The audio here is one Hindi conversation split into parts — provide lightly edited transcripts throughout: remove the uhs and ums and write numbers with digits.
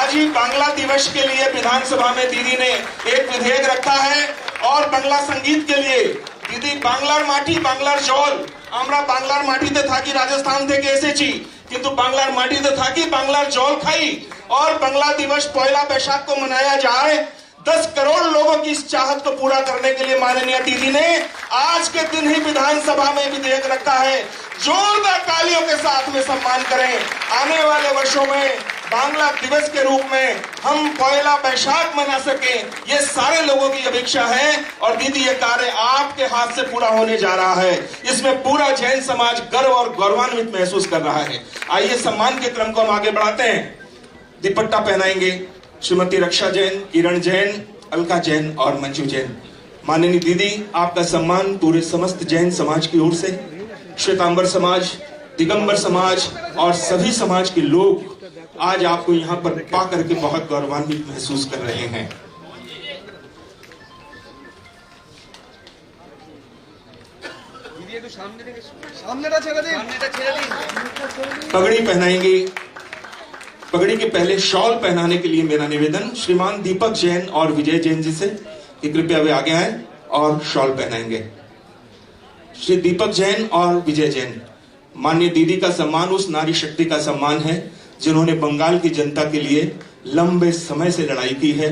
आज ही बांग्ला दिवस के लिए विधानसभा में दीदी ने एक विधेयक रखा है और बांग्ला संगीत के लिए दीदी बांग्लार माटी बांग्लार जल আমরা বাংলার মাটিতে থাকি রাজস্থান থেকে এসেছি কিন্তু বাংলার মাটিতে থাকি বাংলার জল খাই और बांग्ला दिवस 1 बैसाख को मनाया जाए 10 करोड़ लोगों की इस चाहत को पूरा करने के लिए माननीय दीदी ने आज के दिन ही विधानसभा में विधेयक रखा है। जोरदार तालियों के साथ में सम्मान करें। आने वाले वर्षों में बांग्ला दिवस के रूप में हम 1 बैसाख मना सके, ये सारे लोगों की अपेक्षा है और दीदी ये कार्य आपके हाथ से पूरा होने जा रहा है। इसमें पूरा जैन समाज गर्व और गौरवान्वित महसूस कर रहा है। आइए सम्मान के क्रम को हम आगे बढ़ाते हैं। दुपट्टा पहनाएंगे श्रीमती रक्षा जैन, किरण जैन, अलका जैन और मंजू जैन। माननीय दीदी, आपका सम्मान पूरे समस्त जैन समाज की ओर से, श्वेतांबर समाज, दिगंबर समाज और सभी समाज के लोग आज आपको यहाँ पर पा करके बहुत गौरवान्वित महसूस कर रहे हैं। पगड़ी पहनाएंगे। पगड़ी के पहले शॉल पहनाने के लिए मेरा निवेदन श्रीमान दीपक जैन और विजय जैन जी से कि कृपया वे आगे आए और शॉल पहनाएंगे। श्री दीपक जैन और विजय जैन, माननीय दीदी का सम्मान उस नारी शक्ति का सम्मान है जिन्होंने बंगाल की जनता के लिए लंबे समय से लड़ाई की है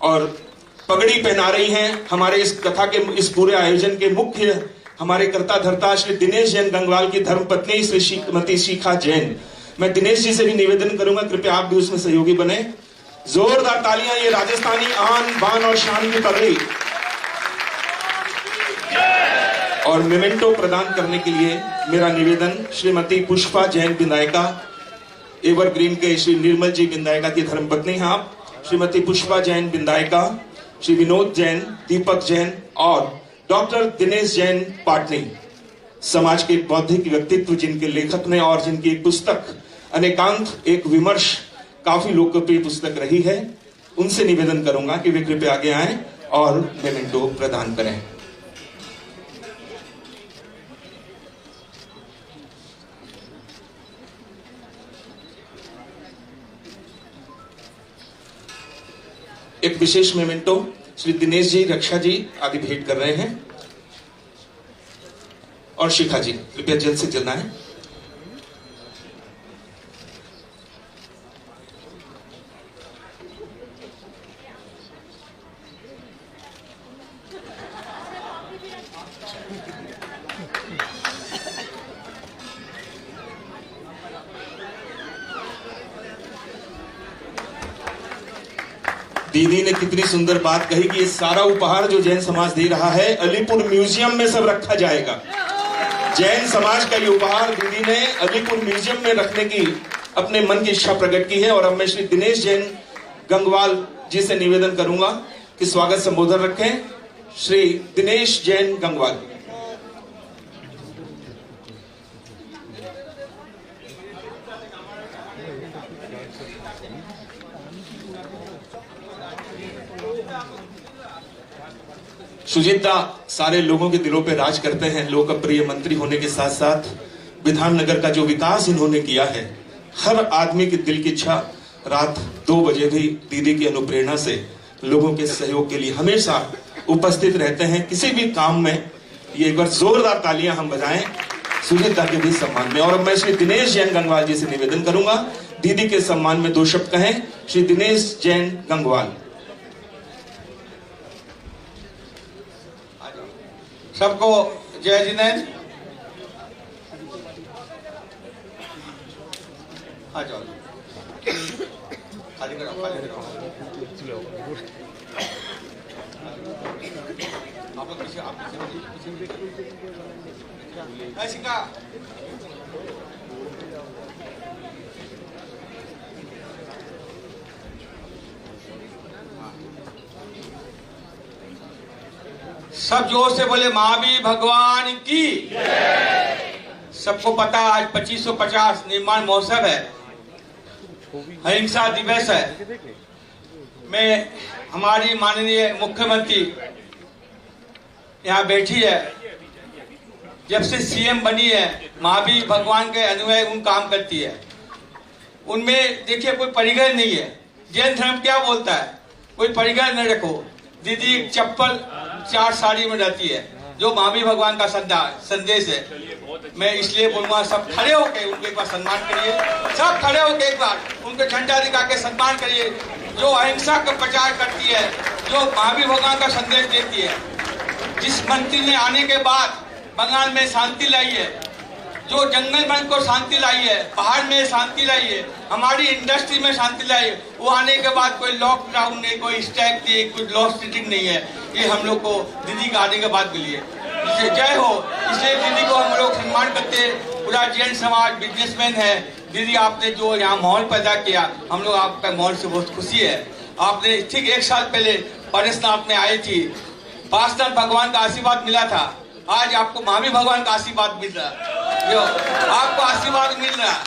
और पगड़ी पहना रही हैं। हमारे इस कथा के इस पूरे आयोजन के मुख्य हमारे कर्ता धर्ता श्री दिनेश जैन गंगवाल की धर्मपत्नी श्री श्रीमती शिखा जैन। मैं दिनेश जी से भी निवेदन करूंगा, कृपया आप भी उसमें सहयोगी बने। जोरदार तालियां ये राजस्थानी आन बान और शान की पगड़ी और मेमेंटो प्रदान करने के लिए मेरा निवेदन श्रीमती पुष्पा जैन बिंदायका, एवरग्रीन के श्री निर्मल जी बिंदायका की धर्मपत्नी हैं आप, श्रीमती पुष्पा जैन बिंदायका, श्री विनोद जैन, दीपक जैन और डॉक्टर दिनेश जैन पाटनी, समाज के बौद्धिक व्यक्तित्व जिनके लेखक ने और जिनकी एक पुस्तक अनेकांत एक विमर्श काफी लोकप्रिय पुस्तक रही है, उनसे निवेदन करूंगा कि वे कृपया आगे आएं और मेमेंटो प्रदान करें। एक विशेष मेमेंटो श्री दिनेश जी, रक्षा जी आदि भेंट कर रहे हैं और शिखा जी कृपया जल्द से जल्द आए। दीदी ने कितनी सुंदर बात कही कि ये सारा उपहार जो जैन समाज दे रहा है अलीपुर म्यूजियम में सब रखा जाएगा। जैन समाज का ये उपहार दीदी ने अलीपुर म्यूजियम में रखने की अपने मन की इच्छा प्रकट की है। और अब मैं श्री दिनेश जैन गंगवाल जी से निवेदन करूंगा कि स्वागत संबोधन रखें। श्री दिनेश जैन गंगवाल। सुजीता सारे लोगों के दिलों पे राज करते हैं। लोकप्रिय मंत्री होने के साथ साथ विधाननगर का जो विकास इन्होंने किया है, हर आदमी की दिल की इच्छा रात 2 बजे भी दीदी की अनुप्रेरणा से लोगों के सहयोग के लिए हमेशा उपस्थित रहते हैं किसी भी काम में। ये एक बार जोरदार तालियां हम बजाएं सुजीता के भी सम्मान में। और अब मैं श्री दिनेश जैन गंगवाल जी से निवेदन करूंगा दीदी के सम्मान में 2 शब्द कहें। श्री दिनेश जैन गंगवाल। सबको जय जिनेन्द्र। आ जाओ, खाली करो, खाली करो। आप लोग पीछे, आप पीछे। ऐसी का सब जोर से बोले महावीर भगवान की। सबको पता आज 2550 निर्माण महोत्सव है, अहिंसा दिवस है। मैं हमारी माननीय मुख्यमंत्री यहाँ बैठी है, जब से सीएम बनी है महावीर भगवान के अनुयायी उन काम करती है। उनमें देखिए कोई परिग्रह नहीं है। जैन धर्म क्या बोलता है, कोई परिग्रह न रखो। दीदी चप्पल 4 साड़ी में रहती है, जो महावीर भगवान का संदेश है। मैं इसलिए बोलूंगा सब खड़े होके उनके एक बार सम्मान करिए, सब खड़े होके एक बार उनके झंडा दिखा के सम्मान करिए। जो अहिंसा का प्रचार करती है, जो महावीर भगवान का संदेश देती है, जिस मंत्री ने आने के बाद बंगाल में शांति लाई है, जो जंगल में को शांति लाई है, पहाड़ में शांति लाई है, हमारी इंडस्ट्री में शांति लाई है, वो आने के बाद कोई लॉकडाउन नहीं, कोई स्ट्राइक नहीं, कोई लॉस सीटिंग नहीं है। ये हम लोग को दीदी का आने के बाद मिली है। जय हो। इसलिए दीदी को हम लोग सम्मान करते हैं। पूरा जैन समाज बिजनेसमैन है। दीदी आपने जो यहाँ माहौल पैदा किया, हम लोग आपका माहौल से बहुत खुशी है। आपने ठीक 1 साल पहले पारसनाथ में आई थी, पारसनाथ भगवान का आशीर्वाद मिला था। आज आपको महावीर भगवान का आशीर्वाद मिल रहा है, जो आपको आशीर्वाद मिल रहा है।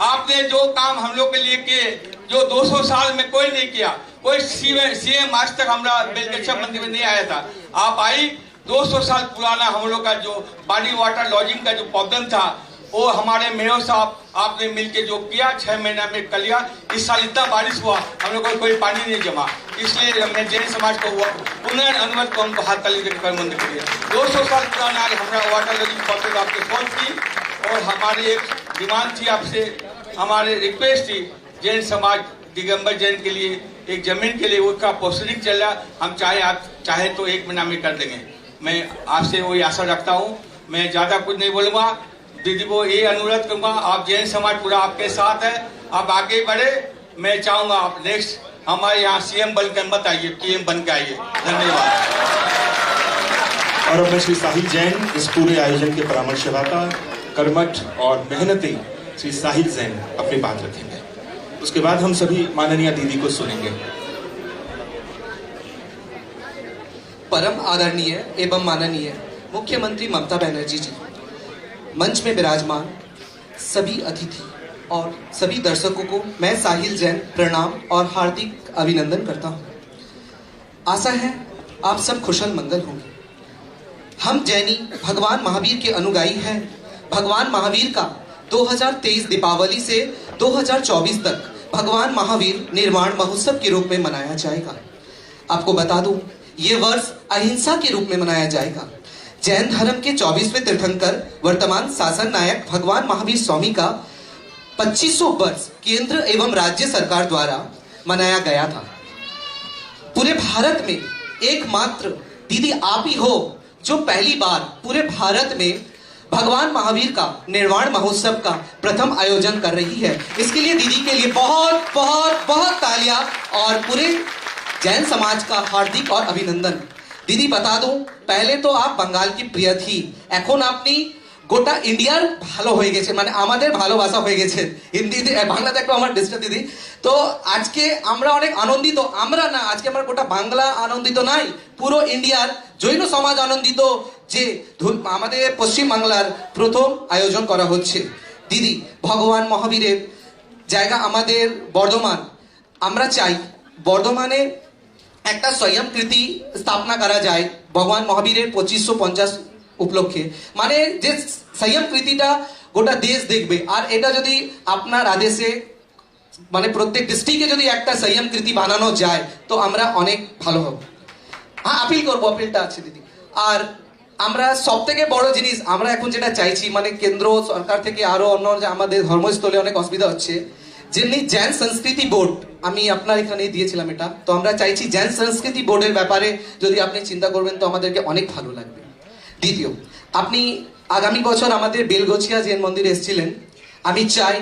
आपने जो काम हम लोग के लिए किए, जो 200 साल में कोई नहीं किया, कोई सीएम आज तक हमारा बेलगच्छा मंदिर में नहीं आया था। आप आई, 200 साल पुराना हम लोग का जो पानी वाटर लॉजिंग का जो प्रॉब्लम था, वो हमारे मेयर साहब आपने मिलके जो किया 6 महीना में कर लिया। इस साल इतना बारिश हुआ, हम लोग को कोई पानी नहीं जमा। इसलिए मैं जैन समाज को हुआ पुनर्अनुमत को हमको हाथ ताली देकर मंद करिए। 200 साल पुराना हमारा वाटर लॉजिंग प्रॉब्लम आपने सॉल्व की। और हमारी एक डिमांड थी आपसे, हमारे रिक्वेस्ट थी, जैन समाज दिगंबर जैन के लिए एक जमीन के लिए उसका प्रोसीडिंग चल रहा। हम आप चाहे तो 1 महीना में कर देंगे। मैं आपसे वही आशा रखता हूँ। मैं ज्यादा कुछ नहीं बोलूंगा। दीदी को ये अनुरोध करूंगा, आप जैन समाज पूरा आपके साथ है, आप आगे बढ़े। मैं चाहूंगा आप नेक्स्ट हमारे यहाँ सीएम बनकर मत आइए, पीएम बन के आइए। धन्यवाद। और अब मैं श्री साहिल जैन, इस पूरे आयोजन के परामर्शदाता, कर्मठ और मेहनती श्री साहिल जैन अपनी बात रखेंगे। उसके बाद हम सभी माननीय दीदी को सुनेंगे। परम आदरणीय एवं माननीय मुख्यमंत्री ममता बनर्जी जी, मंच में विराजमान सभी अतिथि और सभी दर्शकों को मैं साहिल जैन प्रणाम और हार्दिक अभिनंदन करता हूं। आशा है आप सब कुशल मंगल होंगे। हम जैनी भगवान महावीर के अनुगामी हैं। भगवान महावीर का 2023 दीपावली से 2024 तक भगवान महावीर निर्वाण महोत्सव के रूप में मनाया जाएगा। आपको बता दूं, ये वर्ष अहिंसा के रूप में मनाया जाएगा। जैन धर्म के 24वें तीर्थंकर वर्तमान शासन नायक भगवान महावीर स्वामी का 2500 वर्ष केंद्र एवं राज्य सरकार द्वारा मनाया गया था। पूरे भारत में एकमात्र दीदी आप ही हो जो पहली बार पूरे भारत में भगवान महावीर का निर्वाण महोत्सव का प्रथम आयोजन कर रही है। इसके लिए दीदी के लिए बहुत बहुत बहुत तालियां और पूरे जैन समाज का हार्दिक और अभिनंदन। दीदी बता दूं, पहले तो आप बंगाल की प्रिय थी, এখন আপনি গোটা ইন্ডিয়ার ভালো হয়ে গেছে, মানে আমাদের ভালোবাসা হয়ে গেছে। হিন্দিতে বাংলাতে একটু আমার ডিস্টার্ব দিদি। তো আজকে আমরা অনেক আনন্দিত, আমরা না আজকে আমরা গোটা বাংলা আনন্দিত নাই, পুরো ইন্ডিয়ার জৈন সমাজ আনন্দিত যে আমাদের পশ্চিম বাংলার প্রথম আয়োজন করা হচ্ছে। দিদি, ভগবান মহাবীরের জায়গা আমাদের বর্ধমান। আমরা চাই বর্ধমানে একটা স্বয়ংকৃতি স্থাপনা করা যায় ভগবান মহাবীরের 2550 উপলক্ষে। মানে যে স্বয়ংকৃতিটা গোটা দেশ দেখবে। আর এটা যদি আপনার আদেশে মানে প্রত্যেক ডিস্ট্রিক্টে যদি একটা স্বয়ংকৃতি বানানো যায় তো আমরা অনেক ভালো হব। হ্যাঁ, আপিল করবো, আপিলটা আছে দিদি। আর আমরা সব থেকে বড় জিনিস আমরা এখন যেটা চাইছি, মানে কেন্দ্র সরকার থেকে আরো অন্য যে আমাদের ধর্মস্থলে অনেক অসুবিধা হচ্ছে, যেমনি জৈন সংস্কৃতি বোর্ড আমি আপনার এখানে দিয়েছিলাম এটা, তো আমরা চাইছি জৈন সংস্কৃতি বোর্ডের ব্যাপারে যদি আপনি চিন্তা করবেন তো আমাদেরকে অনেক ভালো লাগবে। দ্বিতীয়, আপনি আগামী বছর আমাদের বেলগোছিয়া জৈন মন্দিরে এসেছিলেন। আমি চাই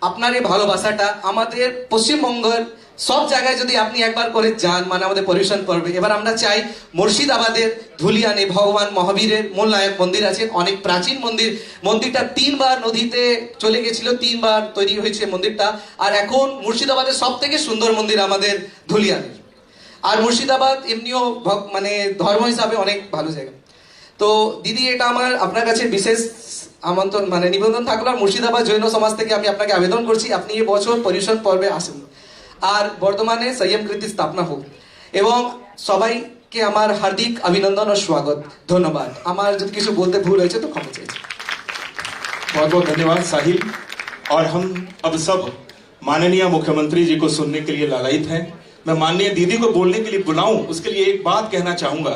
আপনার এই ভালোবাসাটা আমাদের পশ্চিমবঙ্গের সব জায়গায় যদি আপনি একবার করে যান, মানে আমাদের পরিবেশন করবে। এবার আমরা চাই মুর্শিদাবাদের ধুলিয়ানে ভগবান মহাবীরের মূল নায়ক মন্দির আছে, অনেক প্রাচীন মন্দির। মন্দিরটা 3 বার নদীতে চলে গেছিল, 3 বার তৈরি হয়েছে মন্দিরটা। আর এখন মুর্শিদাবাদের সব থেকে সুন্দর মন্দির আমাদের ধুলিয়ানের। আর মুর্শিদাবাদ এমনিও মানে ধর্ম হিসাবে অনেক ভালো জায়গা। তো দিদি, এটা আমার আপনার কাছে বিশেষ আমন্ত্রণ মানে নিবেদন থাকলো। আর মুর্শিদাবাদ জৈন সমাজ থেকে আমি আপনাকে আবেদন করছি, আপনি এই বছর পরিবেশন পর্বে আসুন আর বর্তমানে সংযমকৃতি স্থাপনা হোক। এবং সবাইকে আমার হার্দিক অভিনন্দন और स्वागत। ধন্যবাদ। আমার যদি কিছু বলতে ভুল হয়েছে তো ক্ষমা চাইছি। बहुत बहुत धन्यवाद साहिल। और हम अब सब माननीय मुख्यमंत्री जी को सुनने के लिए लालायित हैं। मैं माननीय दीदी को बोलने के लिए बुलाऊं, उसके लिए एक बात कहना चाहूंगा।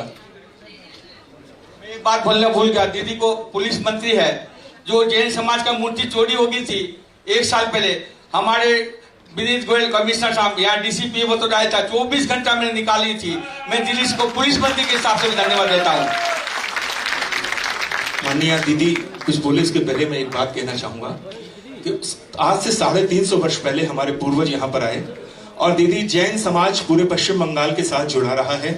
मैं एक बात बोलना भूल गया, दीदी को पुलिस मंत्री है, जो जैन समाज का मूर्ति चोरी हो गई थी 1 साल पहले, हमारे विनीत गोयल कमिश्नर साहब यहाँ डीसीपी वो तो आया था, 24 घंटा मैंने निकाली थी। मैं दिल्ली को पुलिस मंत्री के हिसाब से धन्यवाद देता हूँ। माननीय दीदी कुछ बोले इसके पहले मैं एक बात कहना चाहूंगा कि आज से 350 वर्ष पहले हमारे पूर्वज यहाँ पर आए और दीदी जैन समाज पूरे पश्चिम बंगाल के साथ जुड़ा रहा है।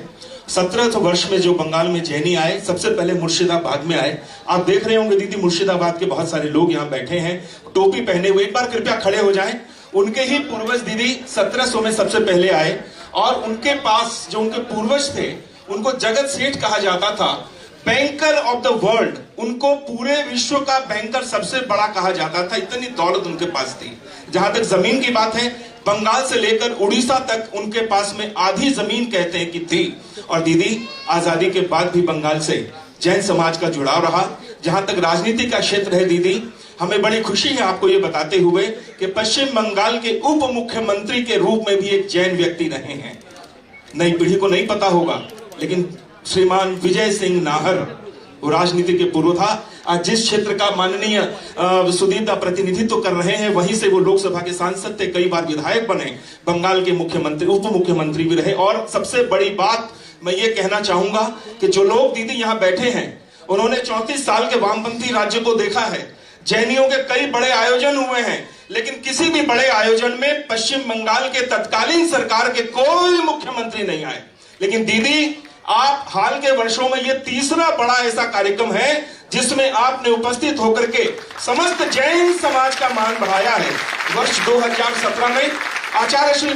17 वर्ष में जो बंगाल में जैनी आए, सबसे पहले मुर्शिदाबाद में आए। आप देख रहे होंगे दीदी मुर्शिदाबाद के बहुत सारे लोग यहाँ बैठे हैं टोपी पहने हुए, एक बार कृपया खड़े हो जाएं। उनके ही पूर्वज दीदी 1700 में सबसे पहले आए और उनके पास जो उनके पूर्वज थे उनको जगत सेठ कहा जाता था, बैंकर ऑफ द वर्ल्ड। उनको पूरे विश्व का बैंकर सबसे बड़ा कहा जाता था, इतनी दौलत उनके पास थी। जहां तक जमीन की बात है, बंगाल से लेकर उड़ीसा तक उनके पास में आधी जमीन कहते हैं कि थी। और दीदी आजादी के बाद भी बंगाल से जैन समाज का जुड़ाव रहा। जहां तक राजनीति का क्षेत्र है दीदी, हमें बड़ी खुशी है आपको ये बताते हुए कि पश्चिम बंगाल के उप मुख्यमंत्री के रूप में भी एक जैन व्यक्ति रहे हैं। नई पीढ़ी को नहीं पता होगा, लेकिन श्रीमान विजय सिंह नाहर वो राजनीति के पूर्व था। आज जिस क्षेत्र का माननीय सुदीर्घ प्रतिनिधित्व कर रहे हैं, वहीं से वो लोकसभा के सांसद थे, कई बार विधायक बने, बंगाल के मुख्यमंत्री उप मुख्यमंत्री भी रहे। और सबसे बड़ी बात मैं ये कहना चाहूंगा कि जो लोग दीदी यहाँ बैठे हैं, उन्होंने 34 साल के वामपंथी राज्य को देखा है। जैनियों के कई बड़े आयोजन हुए हैं, लेकिन किसी भी बड़े आयोजन में पश्चिम बंगाल के तत्कालीन सरकार के कोई मुख्यमंत्री नहीं आए। लेकिन दीदी आप हाल के वर्षों में ये तीसरा बड़ा ऐसा कार्यक्रम है जिसमें आपने उपस्थित होकर के समस्त जैन समाज का मान बढ़ाया है। वर्ष 2017 में आचार्य श्री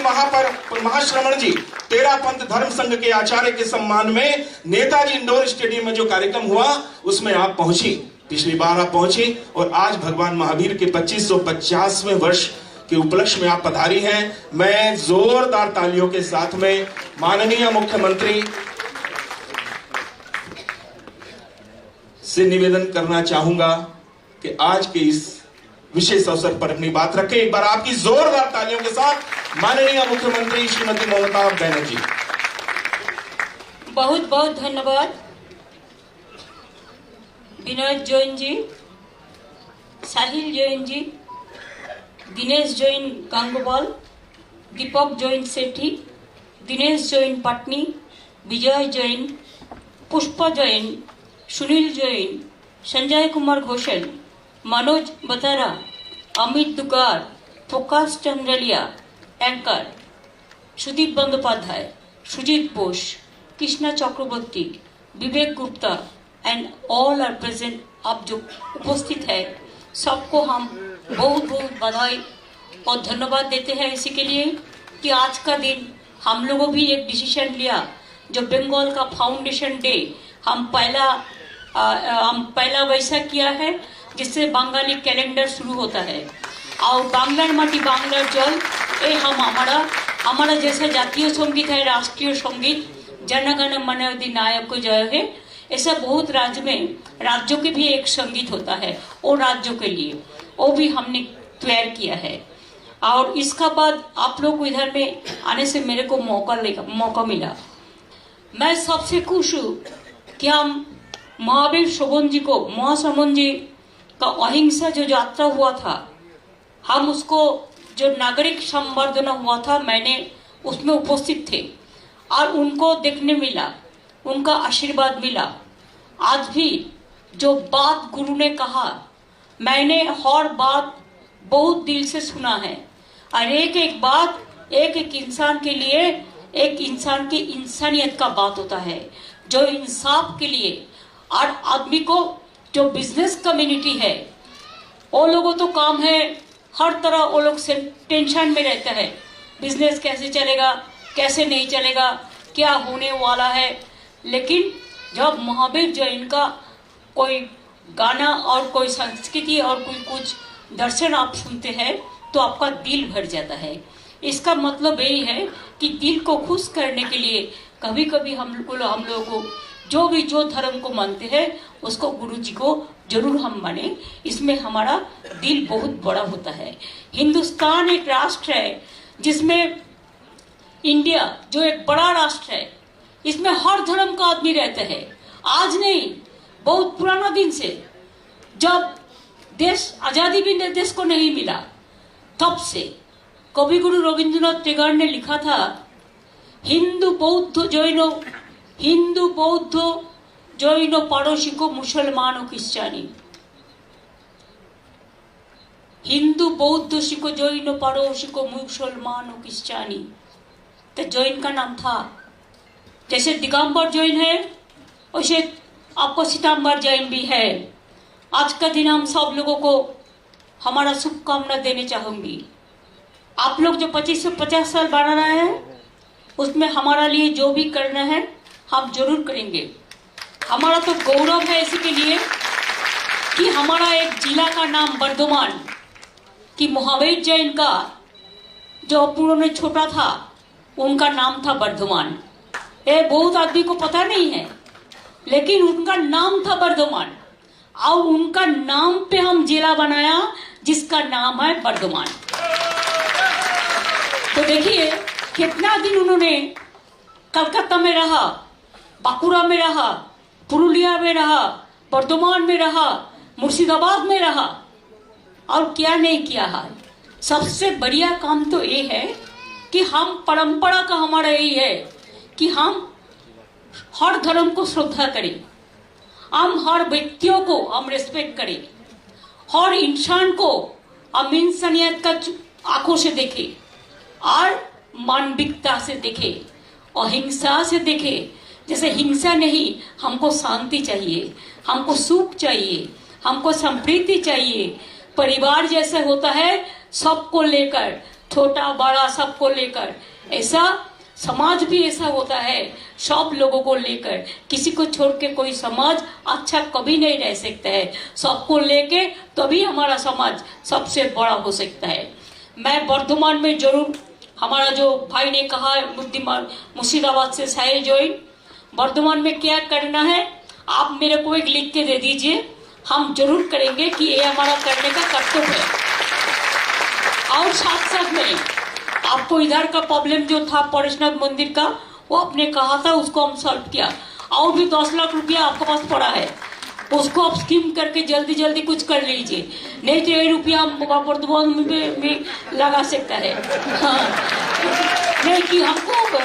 महाश्रमण जी तेरा पंथ धर्म संघ के आचार्य के सम्मान में नेताजी इंडोर स्टेडियम में जो कार्यक्रम हुआ उसमें आप पहुंची। पिछली बार आप पहुंची और आज भगवान महावीर के 2550वें वर्ष के उपलक्ष्य में आप पधारी हैं। मैं जोरदार तालियों के साथ में माननीय मुख्यमंत्री से निवेदन करना चाहूंगा कि आज के इस विशेष अवसर पर अपनी बात रखें। एक बार आपकी जोरदार तालियों के साथ माननीय मुख्यमंत्री श्रीमती ममता बनर्जी। बहुत बहुत धन्यवाद Vinod Jain ji, Sahil Jain ji, Dinesh Jain Gangopal, Deepak Jain Sethi, Dinesh Jain Patni, Vijay Jain, Pushpa Jain, Sunil Jain, Sanjay Kumar Ghoshal, Manoj Batra, Amit Dugar, Prakash Chandralia, anchor Sudeep Bandopadhyay, Sujit Bose, Krishna Chakraborty, Vivek Gupta and all are present. आप जो उपस्थित है सबको हम बहुत बहुत बधाई और धन्यवाद देते हैं इसी के लिए कि आज का दिन हम लोगों भी एक डिसीजन लिया, जो बंगाल का फाउंडेशन डे हम पहला वैसा किया है जिससे बंगाली कैलेंडर शुरू होता है। और बांग्लार माटी बांग्लार जल ये हमारा जैसा जातीय संगीत है, राष्ट्रीय संगीत जनगण मन अधिनायक जय है, ऐसा बहुत राज्यों के भी एक संगीत होता है, वो राज्यों के लिए वो भी हमने तैयार किया है। और इसका बाद आप लोग को इधर में आने से मेरे को मौका मिला। मैं सबसे खुश हूँ कि हम महावीर शोभन जी को, महाश्रमण जी का अहिंसा जो यात्रा हुआ था, हम उसको जो नागरिक संवर्धना हुआ था, मैंने उसमें उपस्थित थे और उनको देखने मिला, उनका आशीर्वाद मिला। आज भी जो बात गुरु ने कहा, मैंने हर बात बहुत दिल से सुना है और एक एक बात एक एक इंसान के लिए, एक इंसान की इंसानियत का बात होता है, जो इंसाफ के लिए। और आदमी को जो बिजनेस कम्युनिटी है, वो लोगों तो काम है हर तरह, वो लोग से टेंशन में रहते हैं, बिजनेस कैसे चलेगा, कैसे नहीं चलेगा, क्या होने वाला है। लेकिन जब महावीर जैन का कोई गाना और कोई संस्कृति और कोई कुछ दर्शन आप सुनते हैं तो आपका दिल भर जाता है। इसका मतलब यही है कि दिल को खुश करने के लिए कभी कभी हम लोगों को जो धर्म को मानते हैं उसको गुरु जी को जरूर हम माने, इसमें हमारा दिल बहुत बड़ा होता है। हिंदुस्तान एक राष्ट्र है जिसमें इंडिया जो एक बड़ा राष्ट्र है, इसमें हर धर्म का आदमी रहता है। आज नहीं, बहुत पुराना दिन से, जब देश आजादी भी देश को नहीं मिला, तब से कवि गुरु रविंद्रनाथ टैगोर ने लिखा था, हिंदू बौद्ध जैन पारसिक मुसलमान और क्रिश्चियानी। हिंदू बौद्ध सिख जैन पारसिक मुसलमान और क्रिश्चियानी। तो जैन का नाम था, जैसे दिगंबर जैन है वैसे आपको सितंबर जैन भी है। आज का दिन हम सब लोगों को हमारा शुभकामना देने चाहूंगी। आप लोग जो 25 से 50 साल बना रहे हैं, उसमें हमारा लिए जो भी करना है हम जरूर करेंगे। हमारा तो गौरव है इसके लिए कि हमारा एक जिला का नाम बर्धमान, कि महावीर जैन का जो पुराने छोटा था उनका नाम था बर्धमान। ये बहुत आदमी को पता नहीं है, लेकिन उनका नाम था बर्धमान और उनका नाम पे हम जिला बनाया जिसका नाम है बर्धमान। तो देखिए कितना दिन उन्होंने कलकत्ता में रहा, बांकुड़ा में रहा, पुरुलिया में रहा, बर्धमान में रहा, मुर्शिदाबाद में रहा, और क्या नहीं किया है। सबसे बढ़िया काम तो ये है कि हम परंपरा का हमारा यही है कि हम हर धर्म को श्रद्धा करें, हम हर व्यक्तियों को हम रिस्पेक्ट करें, हर इंसान को हम इंसानियत का आंखों से देखें और मानविकता से देखें, अहिंसा से देखें। जैसे हिंसा नहीं, हमको शांति चाहिए, हमको सुख चाहिए, हमको समृद्धि चाहिए। परिवार जैसे होता है सबको लेकर, छोटा बड़ा सबको लेकर, ऐसा समाज भी ऐसा होता है सब लोगों को लेकर। किसी को छोड़ के कोई समाज अच्छा कभी नहीं रह सकता है। सबको लेके तभी हमारा समाज सबसे बड़ा हो सकता है। मैं बर्धमान में जरूर, हमारा जो भाई ने कहा मुर्शिदाबाद से साहिल जॉइन, बर्धमान में क्या करना है आप मेरे को एक लिख के दे दीजिए, हम जरूर करेंगे कि ये हमारा करने का कर्तव्य है। और साथ साथ में आपको इधर का प्रॉब्लम जो था परेशनाथ मंदिर का, वो आपने कहा था, उसको हम सॉल्व किया। और भी 10 लाख रुपया आपके पास पड़ा है, उसको आप स्कीम करके जल्दी जल्दी कुछ कर लीजिए, नहीं तो ये रुपया हम बर्धमान में लगा सकता है। हाँ। नहीं कि हमको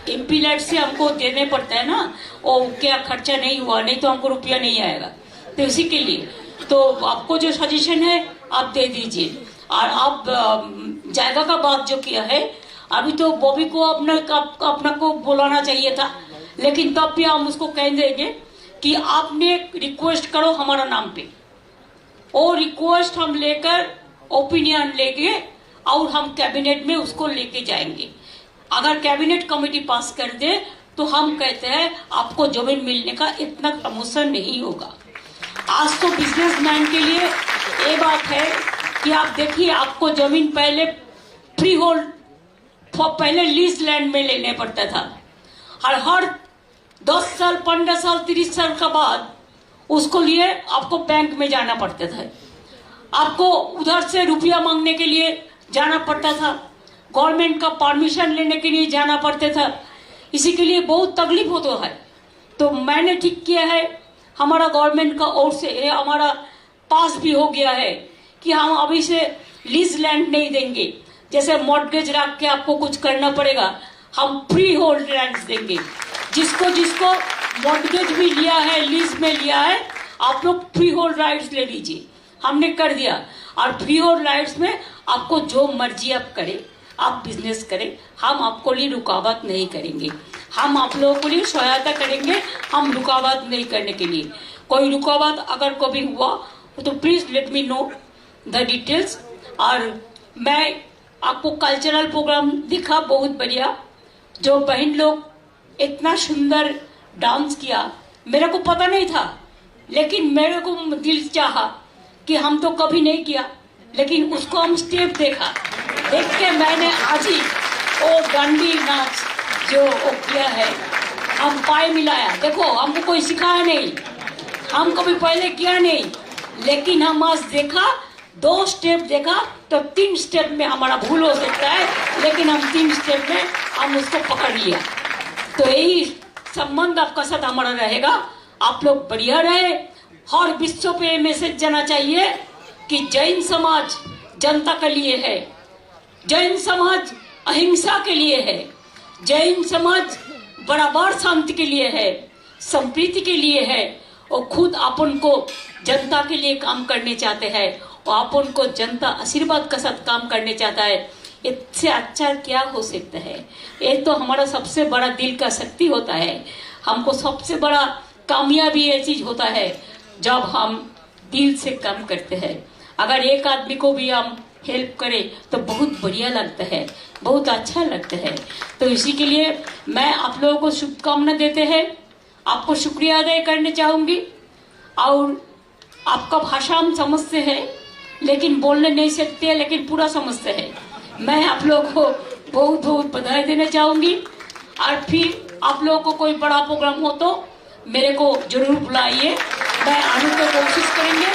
एमपी लाइट से हमको देने पड़ता है ना, और क्या खर्चा नहीं हुआ, नहीं तो हमको रुपया नहीं आएगा। तो इसी के लिए तो आपको जो सजेशन है आप दे दीजिए। और आप जायगा का बात जो किया है, अभी तो बॉबी को अपना को बुलाना चाहिए था, लेकिन तब भी हम उसको कह देंगे कि आपने रिक्वेस्ट करो हमारा नाम पे, और रिक्वेस्ट हम लेकर ओपिनियन लेंगे और हम कैबिनेट में उसको लेके जाएंगे। अगर कैबिनेट कमेटी पास कर दे तो हम कहते हैं आपको जमीन मिलने का इतना प्रमोशन नहीं होगा। आज तो बिजनेसमैन के लिए ये बात है कि आप देखिए, आपको जमीन पहले फ्री होल्ड, पहले लीज लैंड में लेने पड़ता था, और हर 10 साल 15 साल 30 साल का बाद उसको लिए आपको बैंक में जाना पड़ता था, आपको उधर से रुपया मांगने के लिए जाना पड़ता था, गवर्नमेंट का परमिशन लेने के लिए जाना पड़ता था। इसी के लिए बहुत तकलीफ होता है। तो मैंने ठीक किया है, हमारा गवर्नमेंट का ओर से हमारा पास भी हो गया है कि हम अभी से लीज लैंड नहीं देंगे। जैसे मॉर्गेज रख के आपको कुछ करना पड़ेगा, हम फ्री होल्ड लैंड देंगे। जिसको जिसको मॉर्गेज भी लिया है, लीज में लिया है, आप लोग फ्री होल्ड राइट्स ले लीजिए। हमने कर दिया, और फ्री होल्ड राइट्स में आपको जो मर्जी आप करें, आप बिजनेस करें, हम आपको लिए रुकावट नहीं करेंगे। हम आप लोगों के लिए सहायता करेंगे, हम रुकावट नहीं करने के लिए। कोई रुकावट अगर कभी हुआ तो please let me know the details. और मैं आपको कल्चरल प्रोग्राम दिखा बहुत बढ़िया, जो बहन लोग इतना सुंदर डांस किया, मेरे को पता नहीं था, लेकिन मेरे को दिल चाहा कि हम तो कभी नहीं किया, लेकिन उसको हम स्टेप देखा, देख के मैंने आज ही वो डांडी नाच जो वो किया है, हम पाए मिलाया। देखो हमको कोई सिखाया नहीं, हम कभी पहले किया नहीं, लेकिन हम आज देखा 2 स्टेप देखा तो 3 स्टेप में हमारा भूल हो सकता है, लेकिन हम 3 स्टेप में हम उसको पकड़ लिया। तो यही संबंध आपका साथ हमारा रहेगा। आप लोग बढ़िया रहे और विश्व पे मैसेज जाना चाहिए कि जैन समाज जनता के लिए है, जैन समाज अहिंसा के लिए है, जैन समाज बराबर शांति के लिए है, संप्रीति के लिए है और खुद अपन को जनता के लिए काम करने चाहते हैं और अपन को जनता आशीर्वाद के साथ काम करने चाहता है। इससे अच्छा क्या हो सकता है? ये तो हमारा सबसे बड़ा दिल का शक्ति होता है। हमको सबसे बड़ा कामयाबी ये चीज होता है जब हम दिल से काम करते हैं। अगर एक आदमी को भी हम हेल्प करें तो बहुत बढ़िया लगता है, बहुत अच्छा लगता है। तो इसी के लिए मैं आप लोगों को शुभकामना देते हैं, आपको शुक्रिया अदा करना चाहूंगी। और आपका भाषा हम समझते हैं लेकिन बोलने नहीं सकते, लेकिन पूरा समझते हैं। मैं आप लोगों को बहुत बहुत बधाई देना चाहूंगी। और फिर आप लोगों को कोई बड़ा प्रोग्राम हो तो मेरे को जरूर बुलाइए, मैं आने की कोशिश करेंगे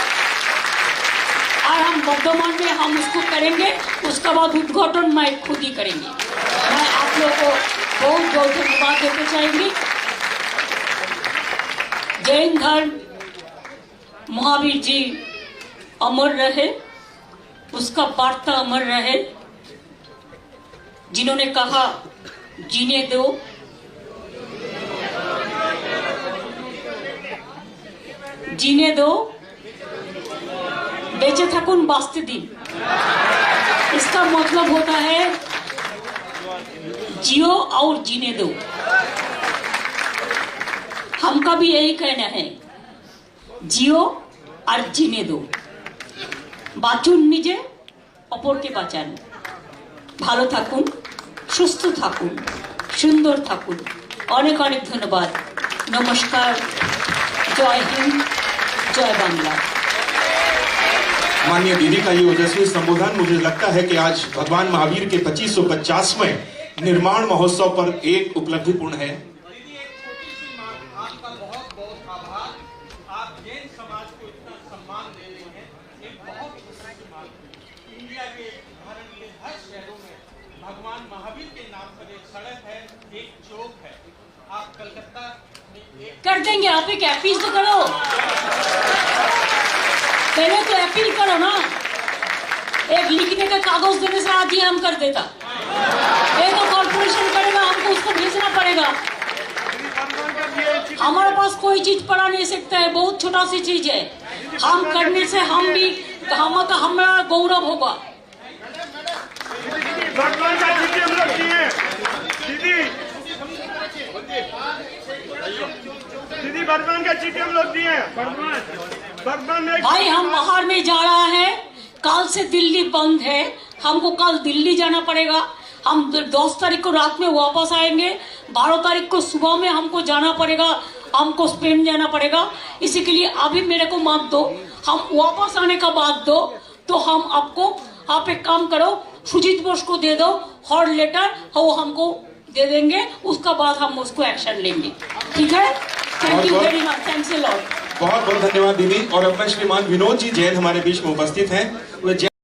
और हम वर्धमान में हम उसको करेंगे। उसके बाद उद्घाटन मैं खुद ही करेंगे। मैं आप लोगों को बहुत बहुत धन्यवाद देना चाहेंगी। जैन धर्म महावीर जी अमर रहे, उसका वार्ता अमर रहे। जिन्होंने कहा जीने दो, जीने दो, बेचे थकुन बास्ते दिन। इसका मतलब होता है जियो और जीने दो। हमका भी यही कहना है, जियो और जीने दो। বাঁচুন নিজে, অপরকে বাঁচান। ভালো থাকুন, সুস্থ থাকুন, সুন্দর থাকুন। অনেক অনেক ধন্যবাদ। নমস্কার, জয় হিন্দ, জয় বাংলা। माननीय दीदी का ये ओजस्वी संबोधन मुझे लगता है कि आज भगवान महावीर के 2550वें निर्माण महोत्सव पर एक उपलब्धिपूर्ण है। आपका बहुत बहुत आभार। आप जैन समाज को इतना सम्मान दे रहे हैं, एक बहुत इंडिया के उदाहरण के हर शहरों में भगवान महावीर के नाम पर एक सड़क है, एक चौक है। आप कलकत्ता में एक कर देंगे, आप एक अपील तो करो, पहले तो अपील करो ना। एक लिखने का कागज देने से आज ही हम कर देता। ये तो कॉर्पोरेशन करेगा, हमको उसको भेजना पड़ेगा। हमारे पास कोई चीज पड़ा नहीं सकता है, बहुत छोटा सी चीज है। हम करने से हम भी हमारा गौरव होगा। भगवान का चिट्ठी हम लोग दिए, दीदी भगवान का चिट्ठी हम लोग दिए। भगवान भाई हम बाहर में जा रहा है, कल से दिल्ली बंद है, हमको कल दिल्ली जाना पड़ेगा। हम 10 तारीख को रात में वापस आएंगे, 12 तारीख को सुबह में हमको जाना पड़ेगा, हमको स्पेन जाना पड़ेगा। इसी के लिए अभी मेरे को माफ दो, हम वापस आने का बाद दो तो हम आपको, आप एक काम करो, सुजीत बोस को दे दो हॉर्ड लेटर, वो हमको दे देंगे, उसका बाद हम उसको एक्शन लेंगे। ठीक है, thank you very much, thanks a lot. बहुत बहुत धन्यवाद दीदी। और अब मैं श्रीमान विनोद जी जैन हमारे बीच में उपस्थित हैं।